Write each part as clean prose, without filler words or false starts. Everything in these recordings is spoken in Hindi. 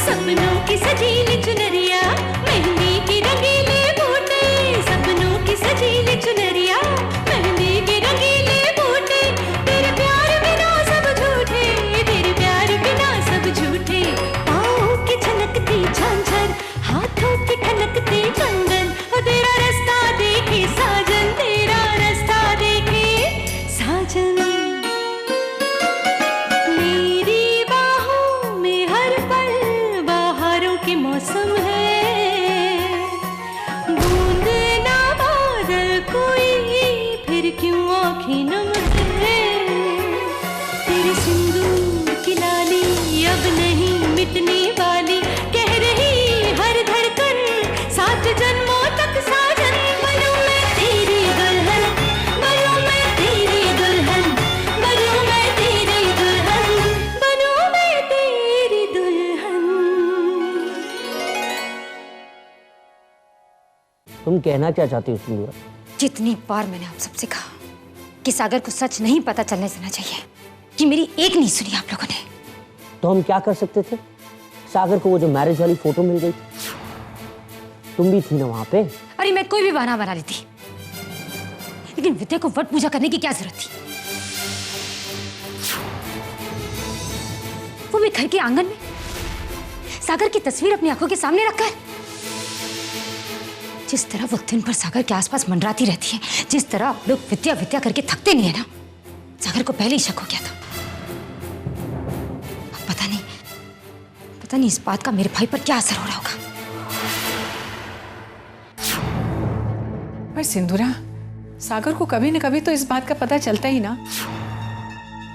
सपनों की सजीली चुनरिया, मेहंदी की रंगीले बूटे, सपनों की सजीली चुनरिया, मेहंदी के रंगीले बूटे, तेरे प्यार बिना सब झूठे, तेरे प्यार बिना सब झूठे। पाँव की छनकती झांझर, हाथों की खनकती कंगन, और तेरा रास्ता देखे साजन, तेरा रास्ता देखे साजन। मेरी बाहों में हर पल बहारों के मौसम है, बूंद ना बादल कोई, फिर क्यों आँखें नम है। तेरे सिंदूर की लाली अब नहीं मिटने वाली, कह रही हर धड़कन सात जन्मों तक साजन। बनूं मैं तेरी दुल्हन, बनूं मैं तेरी दुल्हन, बनूं मैं तेरी दुल्हन, बनूं मैं तेरी दुल्हन। तुम कहना क्या चाहती हो सिंदूरा? जितनी बार मैंने आप सबसे कहा कि सागर को सच नहीं पता चलने देना चाहिए, कि मेरी एक नहीं सुनी आप लोगों ने। तो हम क्या कर सकते थे? सागर को वो जो मैरिज वाली फोटो मिल गई, तुम भी थी ना वहां पे। अरे मैं कोई भी बहाना बना लेती, लेकिन विद्या को वट पूजा करने की क्या जरूरत थी? वो भी घर के आंगन में सागर की तस्वीर अपनी आंखों के सामने रखकर। जिस तरह वो दिन भर सागर के आसपास मंडराती रहती है, जिस तरह आप लोग विद्या विद्या करके थकते नहीं है ना, सागर को पहले ही शक हो गया था। अब पता नहीं इस बात का मेरे भाई पर क्या असर हो रहा होगा। पर सिंदूरा, सागर को कभी न कभी तो इस बात का पता चलता ही ना।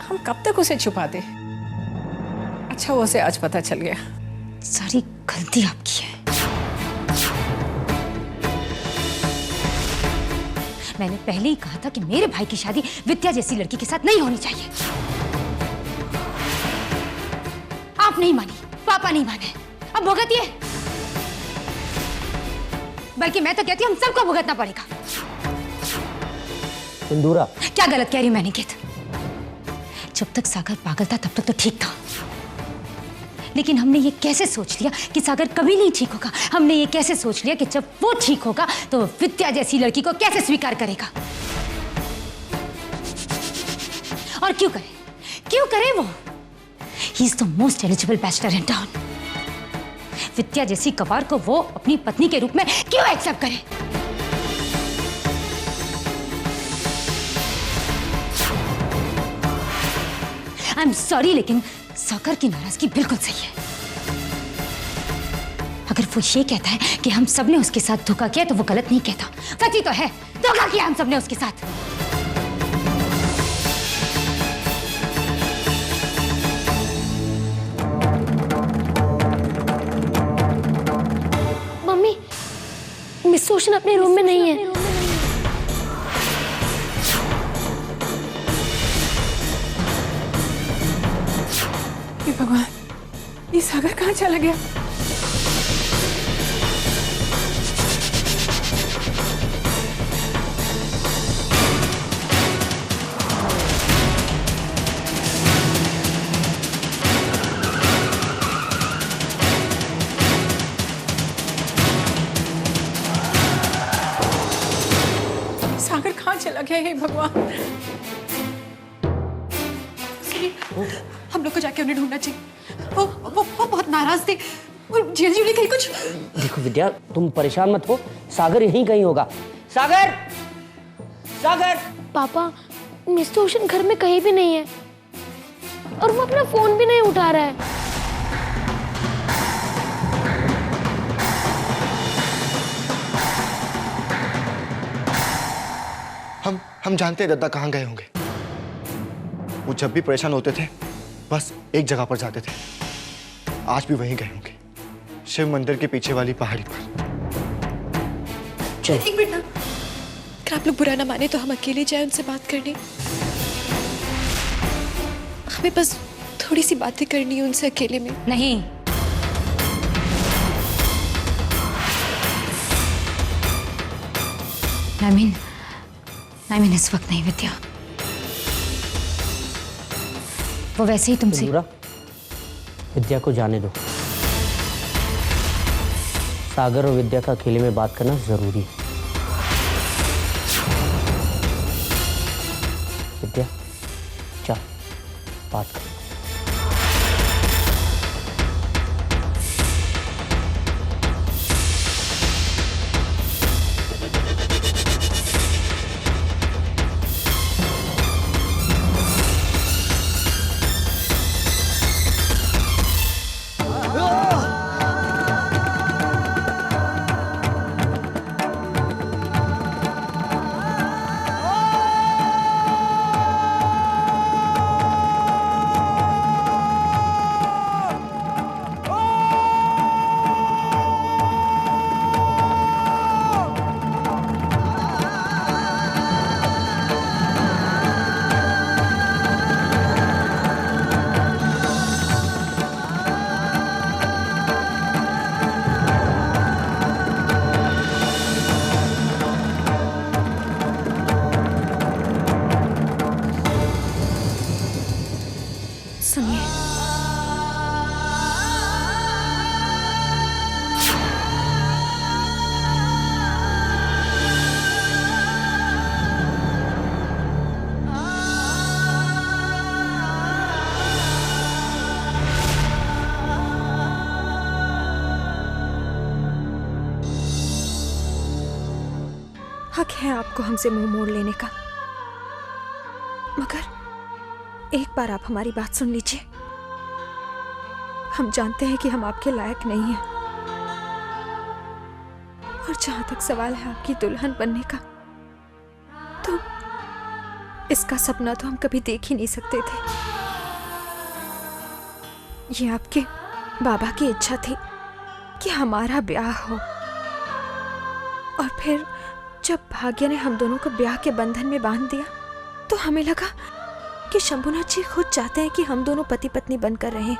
हम कब तक उसे छुपा दे? अच्छा वो उसे आज पता चल गया। सारी गलती आपकी है। मैंने पहले ही कहा था कि मेरे भाई की शादी विद्या जैसी लड़की के साथ नहीं होनी चाहिए। आप नहीं मानी, पापा नहीं माने, अब भुगतिए। बल्कि मैं तो कहती हूं हम सबको भुगतना पड़ेगा। सिंदूरा, क्या गलत कह रही हूं मैं निकेत? जब तक सागर पागल था तब तक तो ठीक था, लेकिन हमने ये कैसे सोच लिया कि सागर कभी नहीं ठीक होगा? हमने ये कैसे सोच लिया कि जब वो ठीक होगा तो विद्या जैसी लड़की को कैसे स्वीकार करेगा? और क्यों करे वो? He is the most eligible bachelor in town. Vidya जैसी गवार को वो अपनी पत्नी के रूप में क्यों एक्सेप्ट करे? आई एम सॉरी, लेकिन सागर की नाराजगी बिल्कुल सही है। अगर वो ये कहता है कि हम सबने उसके साथ धोखा किया तो वो गलत नहीं कहता। सच ही तो है, धोखा किया हम सबने उसके साथ। मम्मी, मिस रोशन अपने रूम में नहीं है। भगवान, ये सागर कहाँ चला गया? सागर कहाँ चला गया? हे भगवान, हम लोग को जाके उन्हें ढूंढना चाहिए। वो बहुत नाराज थे और जल्दी कहीं कुछ। देखो विद्या, तुम परेशान मत हो, सागर यहीं कहीं होगा। सागर, सागर। पापा, मिस रोशन घर में कहीं भी नहीं है और वो अपना फोन भी नहीं उठा रहा है। हम जानते हैं दद्दा कहाँ गए होंगे। वो जब भी परेशान होते थे बस एक जगह पर जाते थे। आज भी वहीं गए होंगे, शिव मंदिर के पीछे वाली पहाड़ी पर। चल। एक मिनट ना, अगर आप लोग बुरा ना माने तो हम अकेले जाए उनसे बात करने। हमें बस थोड़ी सी बातें करनी है उनसे अकेले में। नहीं, नामिन इस वक्त नहीं विद्या। वो वैसे ही तुमसे। विद्या को जाने दो। सागर और विद्या का अकेले में बात करना जरूरी है। विद्या, चल बात कर। सुनिए, हक है आपको हमसे मुंह मोड़ लेने का, मगर एक बार आप हमारी बात सुन लीजिए। हम जानते हैं कि हम आपके लायक नहीं हैं, और जहां तक सवाल है आपकी दुल्हन बनने का, तो इसका सपना तो हम कभी देख ही नहीं सकते थे। ये आपके बाबा की इच्छा थी कि हमारा ब्याह हो, और फिर जब भाग्य ने हम दोनों को ब्याह के बंधन में बांध दिया, तो हमें लगा कि शंभुनाथ जी खुद चाहते हैं कि हम दोनों पति पत्नी बनकर रहें।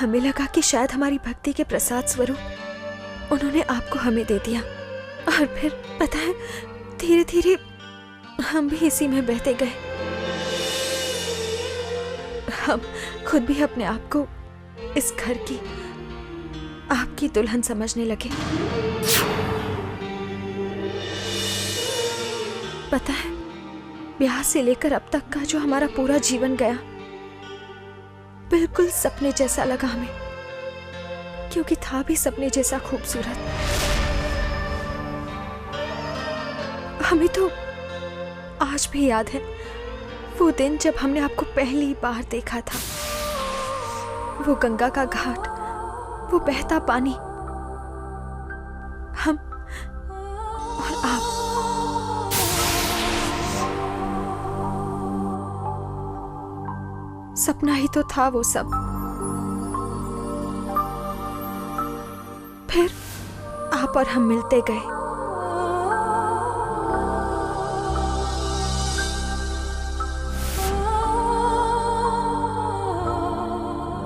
हमें लगा कि शायद हमारी भक्ति के प्रसाद स्वरूप उन्होंने आपको हमें दे दिया, और फिर पता है धीरे धीरे हम भी इसी में बहते गए। हम खुद भी अपने आप को इस घर की आपकी दुल्हन समझने लगे। पता है ब्याह से लेकर अब तक का जो हमारा पूरा जीवन गया, बिल्कुल सपने जैसा लगा हमें, क्योंकि था भी सपने जैसा खूबसूरत। हमें तो आज भी याद है वो दिन जब हमने आपको पहली बार देखा था। वो गंगा का घाट, वो बहता पानी, हम और आप। सपना ही तो था वो सब। फिर आप और हम मिलते गए,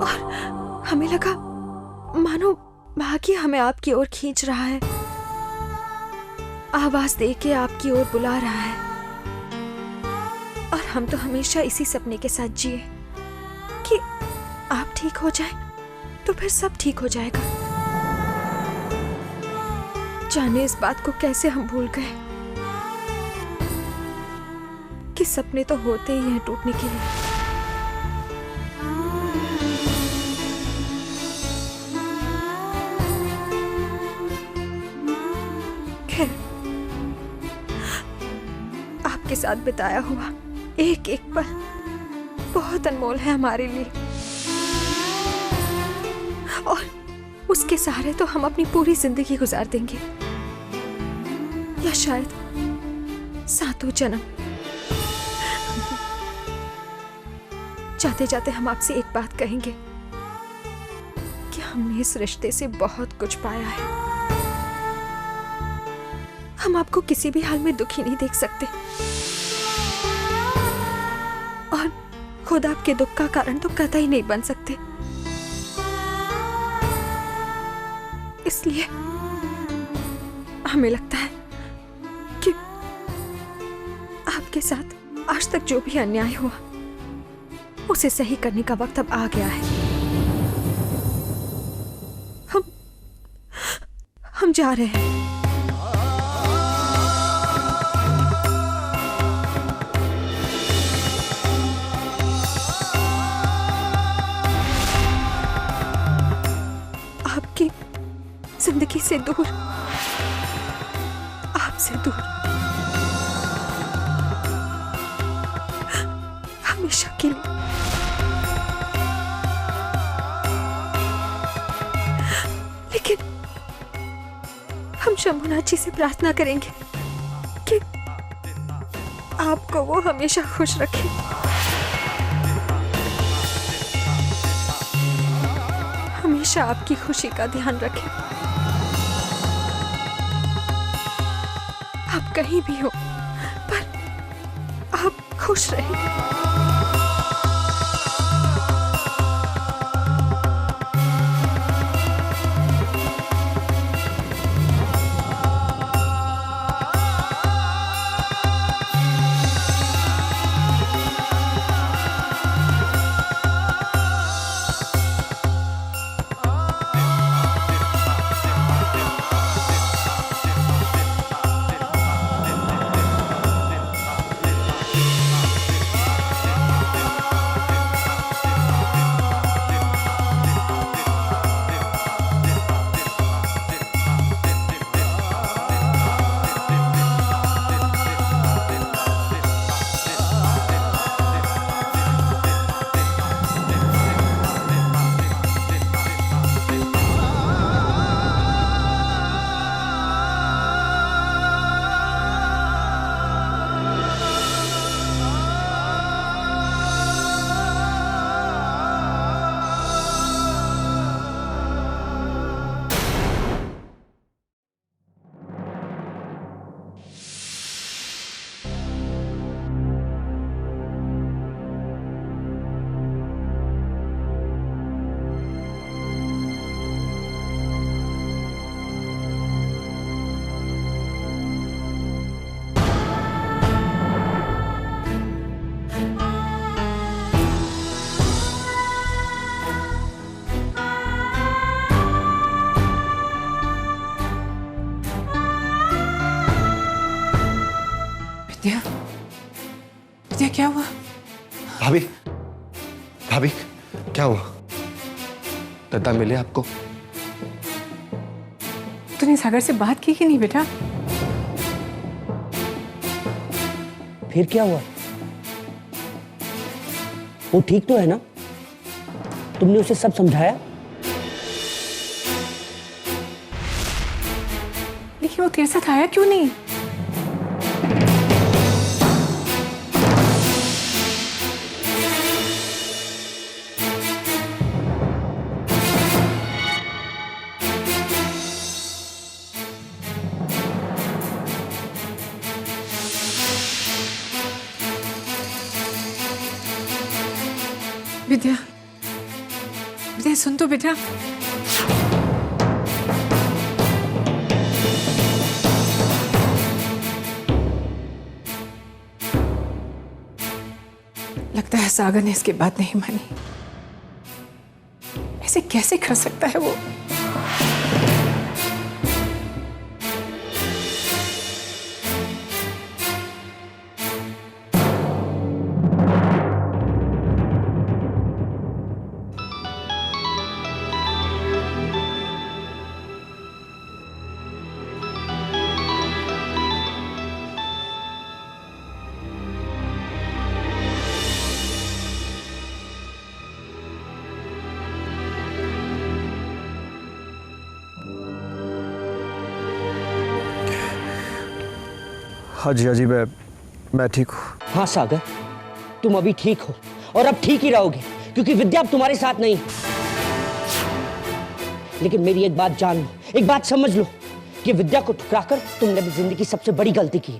और हमें लगा मानो भाग्य हमें आपकी ओर खींच रहा है, आवाज दे के आपकी ओर बुला रहा है। और हम तो हमेशा इसी सपने के साथ जिए कि आप ठीक हो जाए तो फिर सब ठीक हो जाएगा। जाने इस बात को कैसे हम भूल गए कि सपने तो होते ही हैं टूटने के लिए। खैर, आपके साथ बिताया हुआ एक एक पल बहुत अनमोल है हमारे लिए, और उसके सहारे तो हम अपनी पूरी जिंदगी गुजार देंगे, या शायद सातों जन्म। जाते जाते हम आपसे एक बात कहेंगे कि हमने इस रिश्ते से बहुत कुछ पाया है। हम आपको किसी भी हाल में दुखी नहीं देख सकते, और खुद आपके दुख का कारण तो कतई नहीं बन सकते। इसलिए हमें लगता है कि आपके साथ आज तक जो भी अन्याय हुआ उसे सही करने का वक्त अब आ गया है। जा रहे हैं। आपकी जिंदगी से दूर, आपसे दूर, हमेशा के लिए। लेकिन हम शंभुनाथ जी से प्रार्थना करेंगे कि आपको वो हमेशा खुश रखे। हमेशा आपकी खुशी का ध्यान रखे। आप कहीं भी हो, पर आप खुश रहें। विद्या, विद्या क्या हुआ? भाभी, भाभी क्या हुआ? दद्दा मिले आपको? तूने सागर से बात की कि नहीं बेटा? फिर क्या हुआ? वो ठीक तो है ना? तुमने उसे सब समझाया? लेकिन वो तेरे साथ आया क्यों नहीं? विद्या, विद्या सुन तो बेटा। लगता है सागर ने इसकी बात नहीं मानी। ऐसे कैसे कर सकता है वो? हाँ जी मैं ठीक हूँ। हाँ सागर, तुम अभी ठीक हो और अब ठीक ही रहोगे, क्योंकि विद्या अब तुम्हारे साथ नहीं। लेकिन मेरी एक बात जान लो, एक बात समझ लो कि विद्या को ठुकराकर तुमने अपनी जिंदगी की सबसे बड़ी गलती की।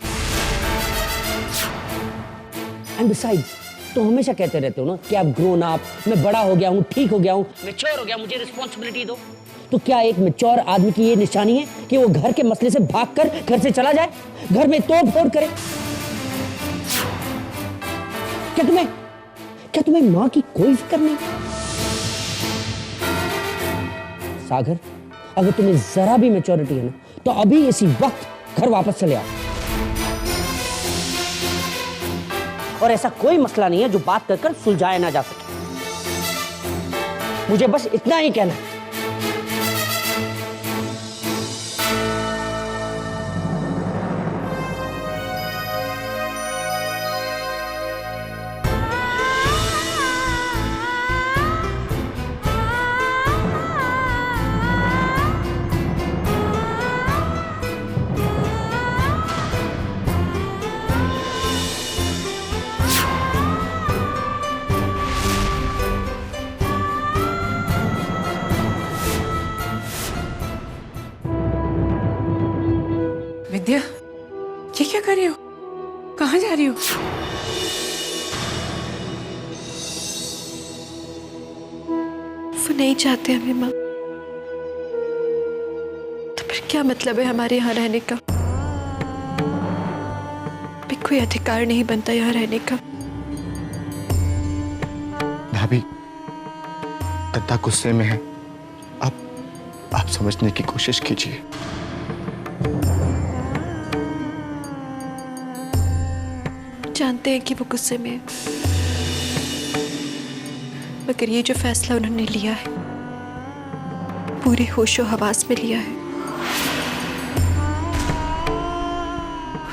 एंड बिसाइड्स, तुम हमेशा कहते रहते हो ना कि आप ग्रोन अप, मैं बड़ा हो गया हूँ, ठीक हो गया हूँ, मैच्योर हो गया, मुझे रिस्पॉन्सिबिलिटी दो। तो क्या एक मैच्योर आदमी की ये निशानी है कि वो घर के मसले से भागकर घर से चला जाए, घर में तोड़ फोड़ करे? क्या तुम्हें मां की कोई फिक्र नहीं? सागर, अगर तुम्हें जरा भी मैच्योरिटी है ना, तो अभी इसी वक्त घर वापस चले आओ। और ऐसा कोई मसला नहीं है जो बात कर सुलझाया ना जा सके। मुझे बस इतना ही कहना है। विद्या, ये क्या कर रही हो? कहाँ जा रही हो? वो नहीं चाहते हमें माँ, तो फिर क्या मतलब है हमारे यहाँ रहने का? भी कोई अधिकार नहीं बनता यहाँ रहने का। भाभी, दद्दा गुस्से में है। आप समझने की कोशिश कीजिए। जानते हैं कि वो गुस्से में है, मगर ये जो फैसला उन्होंने लिया है पूरे होशो हवास में लिया है।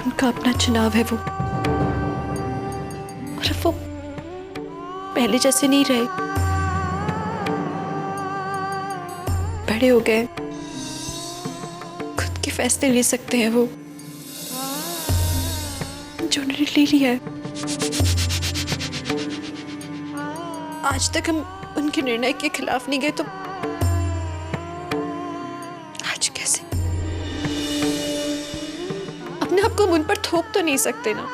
उनका अपना चुनाव है वो, और अब वो पहले जैसे नहीं रहे। बड़े हो गए, खुद के फैसले ले सकते हैं वो, जो उन्होंने ले लिया है। आज तक हम उनके निर्णय के खिलाफ नहीं गए, तो आज कैसे? अपने आप को उन पर थोप तो नहीं सकते ना।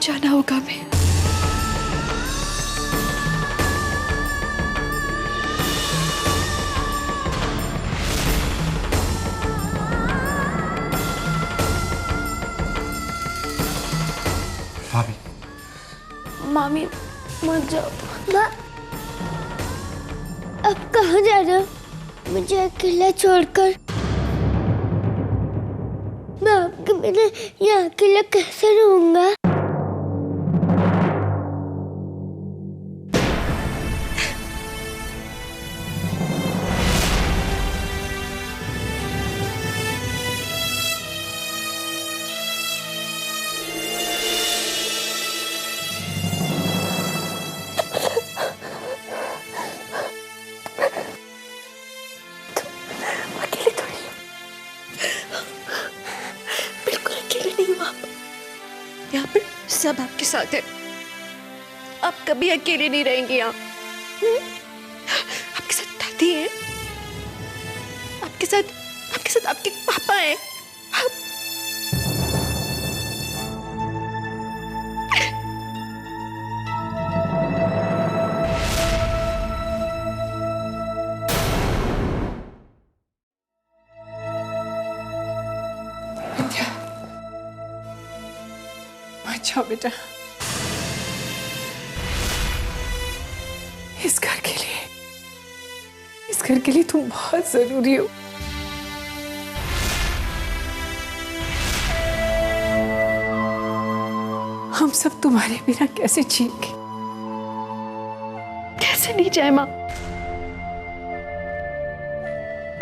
जाना होगा हमें। भाभी, मामी मत जाओ। माँ, अब कहाँ जा रहे हो? मुझे अकेला छोड़कर। मैं आपके बिना यहाँ अकेला कैसे रहूंगा? यहाँ पर सब आपके साथ है। आप कभी अकेले नहीं रहेंगे यहाँ। आपके साथ दादी है, आपके साथ आपके पापा हैं। अच्छा बेटा, इस घर के लिए तुम बहुत जरूरी हो। हम सब तुम्हारे बिना कैसे जिएंगे? कैसे नहीं जाए माँ?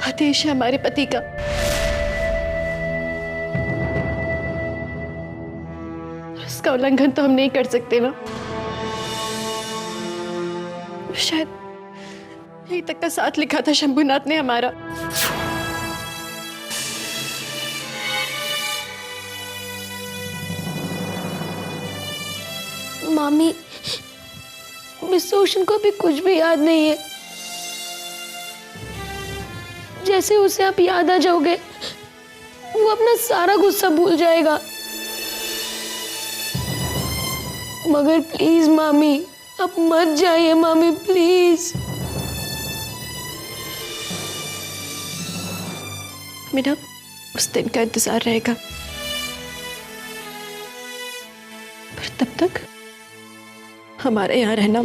आदेश है हमारे पति का। उसका उल्लंघन तो हम नहीं कर सकते ना। शायद यही तक का साथ लिखा था शंभुनाथ ने हमारा। मामी, मिस ओशन को भी कुछ भी याद नहीं है। जैसे उसे आप याद आ जाओगे, वो अपना सारा गुस्सा भूल जाएगा। मगर प्लीज मामी, आप मत जाइए मामी, प्लीज। मेरा उस दिन का इंतजार रहेगा, पर तब तक हमारे यहाँ रहना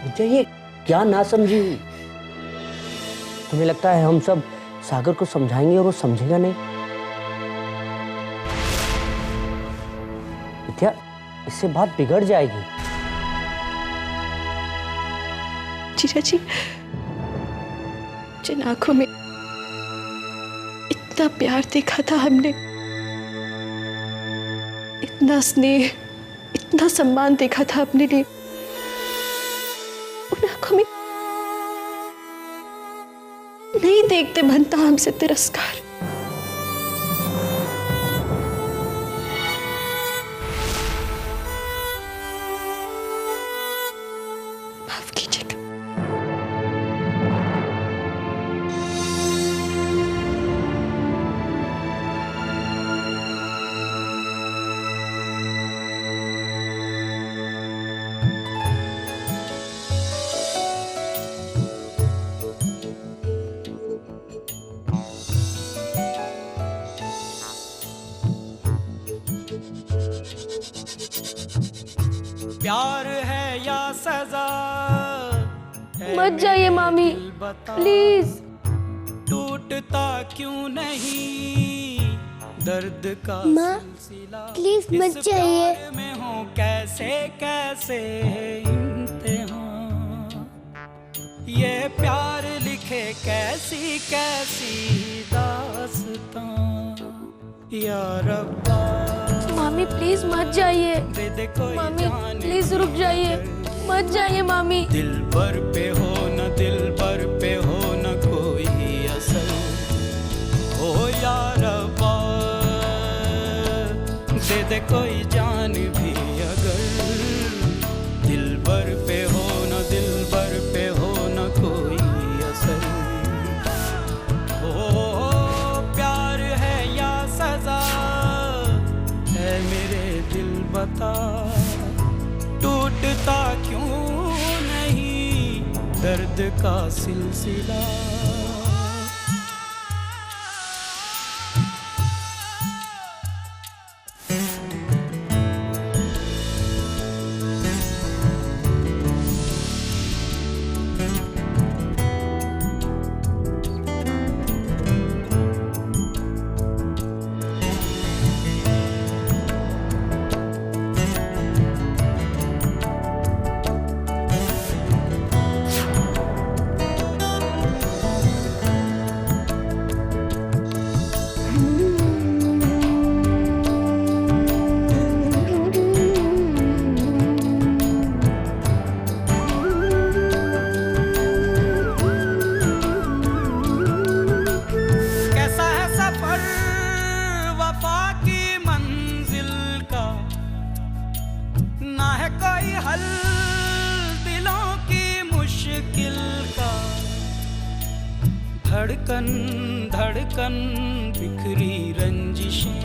मुझे ये क्या ना समझी हुई? तुम्हें लगता है हम सब सागर को समझाएंगे और वो समझेगा नहीं? विद्या, इससे बात बिगड़ जाएगी। जीजा जी, जिन आंखों में इतना प्यार देखा था हमने, इतना स्नेह, इतना सम्मान देखा था अपने लिए, उन आंखों में नहीं देखते बनता हमसे तिरस्कार। माफ कीजिएगा। प्यार है या सजा, मत जाइए मामी, प्लीज। टूटता क्यों नहीं दर्द का माँ, प्लीज मत जाइए। में हो कैसे कैसे इम्तिहान, ये प्यार लिखे कैसी कैसी दास्तां, या रब्बा मामी प्लीज मत जाइए। दे दे कोई मामी जान प्लीज रुक जाइए, मत जाइए मामी। दिल पर पे हो न दिल पर पे हो न कोई असर, हो या रब्बा दे दे कोई जान भी अगर, दिल पर पे हो न दिल पर पे हो न कोई असर, हो प्यार है या सजा है मेरे दिल बता, टूटता क्यों नहीं दर्द का सिलसिला। धड़कन धड़कन बिखरी रंजिशें,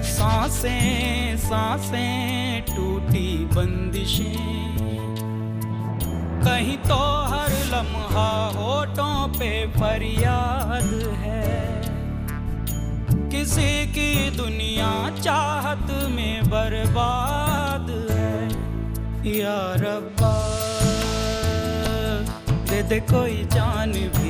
सांसें सांसें टूटी बंदिशें, कहीं तो हर लम्हा होठों पे फरियाद है, किसी की दुनिया चाहत में बर्बाद है, या रब्बा दे दे कोई जान भी